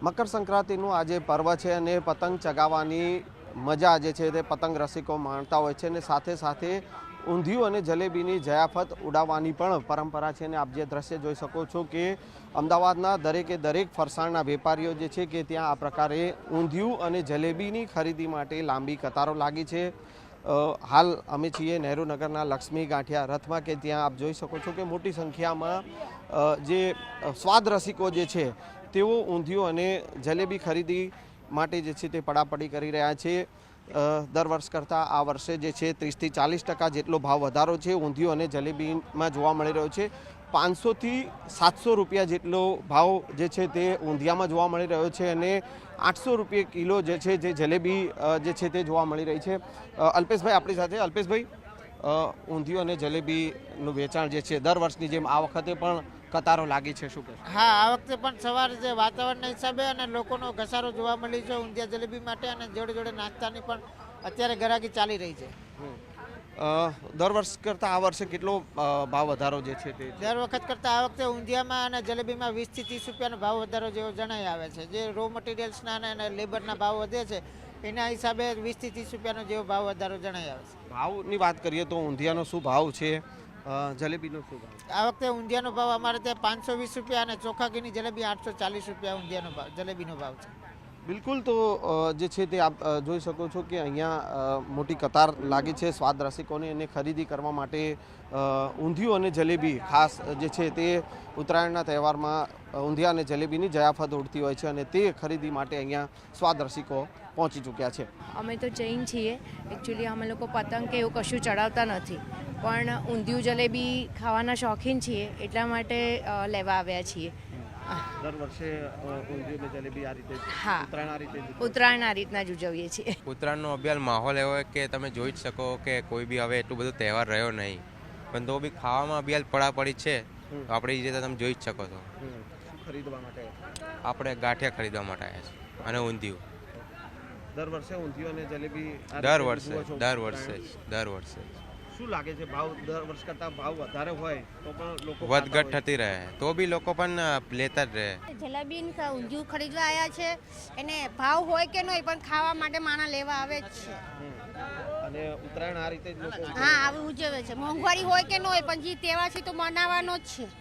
મકર સંક્રાંતિનું આજે પર્વ છે અને પતંગ ચગાવવાની મજા જે છે તે પતંગ રસિકો માણતા હોય છે અને સાથે સાથે ઊંધિયું અને જલેબીની જયાફત ઉડાવવાની પણ પરંપરા છે અને આપ જે દ્રશ્ય જોઈ શકો છો કે અમદાવાદના દરેકે દરેક ફરસાણના વેપારીઓ જે છે કે ત્યાં આ પ્રકારે ઊંધિયું અને જલેબીની ખરીદી માટે લાંબી કતારો લાગી છે। હાલ અમે છીએ નહેરુનગરના લક્ષ્મી ગાંઠિયા રથમાં કે ત્યાં આપ જોઈ શકો છો કે મોટી સંખ્યામાં જે સ્વાદ રસિકો જે છે તેઓ ઊંધિયું અને જલેબી ખરીદી માટે જે છે તે પડાપડી કરી રહ્યા છે। દર વર્ષ કરતાં આ વર્ષે જે છે 30થી 40% જેટલો ભાવ વધારો છે ઊંધિયું અને જલેબીમાં જોવા મળી રહ્યો છે। 500થી 700 રૂપિયા જેટલો ભાવ જે છે તે ઊંધિયામાં જોવા મળી રહ્યો છે અને 800 રૂપિયા કિલો જે છે જે જલેબી જે છે તે જોવા મળી રહી છે। અલ્પેશભાઈ આપણી સાથે। અલ્પેશભાઈ, ઊંધિયું અને જલેબીનું વેચાણ જે છે દર વર્ષની જેમ આ વખતે પણ કતારો લાગી છે, શું કહેશો? હા, આ વખતે પણ સવારે જે વાતાવરણના હિસાબે અને લોકોનો ઘસારો જોવા મળી છે ઊંધિયા જલેબી માટે, અને જોડે જોડે નાસ્તાની પણ અત્યારે ગરાગી ચાલી રહી છે। દર વર્ષ કરતાં આ વર્ષે કેટલો ભાવ વધારો જે છે તે? દર વખત કરતાં આ વખતે ઊંધિયામાં અને જલેબીમાં 20થી 30 રૂપિયાનો ભાવ વધારો જેવો જણાઈ આવે છે। જે રો મટીરિયલ્સના અને લેબરના ભાવ વધે છે એના હિસાબે 20થી 30 રૂપિયાનો જેવો ભાવ વધારો જણાઈ આવે છે। ભાવની વાત કરીએ તો ઊંધિયાનો શું ભાવ છે, જલેબીનો શું ભાવ? આ વખતે ઊંધિયાનો ભાવ અમારે ત્યાં 520 રૂપિયા અને ચોખા ઘીની જલેબી 840 રૂપિયા ઊંધિયાનો ભાવ જલેબીનો ભાવ છે। બિલકુલ, તો જે છે તે આપ જોઈ શકો છો કે અહીંયા મોટી કતાર લાગી છે સ્વાદ રસિકોની અને ખરીદી કરવા માટે ઊંધિયું અને જલેબી ખાસ જે છે તે ઉત્તરાયણના તહેવારમાં ઊંધિયા અને જલેબીની જયાફત ઉડતી હોય છે અને તે ખરીદી માટે અહીંયા સ્વાદ રસિકો પહોંચી ચૂક્યા છે। અમે તો જૈન છીએ, એકચ્યુઅલી અમે લોકો પતંગ કે એવું કશું ચડાવતા નથી, પણ ઊંધિયું જલેબી ખાવાના શોખીન છીએ એટલા માટે લેવા આવ્યા છીએ। દર વર્ષે ઊંધિયું અને જલેબી આ રીતે હા, ઉત્તરાયણ આ રીતે ઉત્તરાયણ આ રીતના જ ઉજવીએ છીએ। ઉત્તરાયણનો અભ્યાલ માહોલ એવો કે તમે જોઈ જ શકો કે કોઈ બી હવે એટલું બધું તહેવાર રહ્યો નહીં, પણ તો બી ખાવામાં અભ્યાલ પડાપડી છે। તો આપણે એ રીતે તમે જોઈ જ શકો છો। શું ખરીદવા માટે? આપણે ગાંઠિયા ખરીદવા માટે આવ્યા છીએ અને ઊંધિયું। દર વર્ષે ઊંધિયું અને જલેબી દર વર્ષે શું લાગે છે ભાવ દર વર્ષ કરતાં ભાવ વધારે હોય તો પણ લોકો વધઘટ થતી રહે તો બી લોકો પણ લેતા જ રહે। જલેબી ઊંધિયું ખરીદવા આવ્યા છે, એને ભાવ હોય કે નહીં પણ ખાવા માટે માણસ લેવા આવે જ છે। અને ઉત્તરાયણ આ રીતે જ લોકો હા, આવું ઉજવે છે, મોંઘવારી હોય કે ન હોય પણ જે તહેવાર છે તો મનાવવાનો જ છે।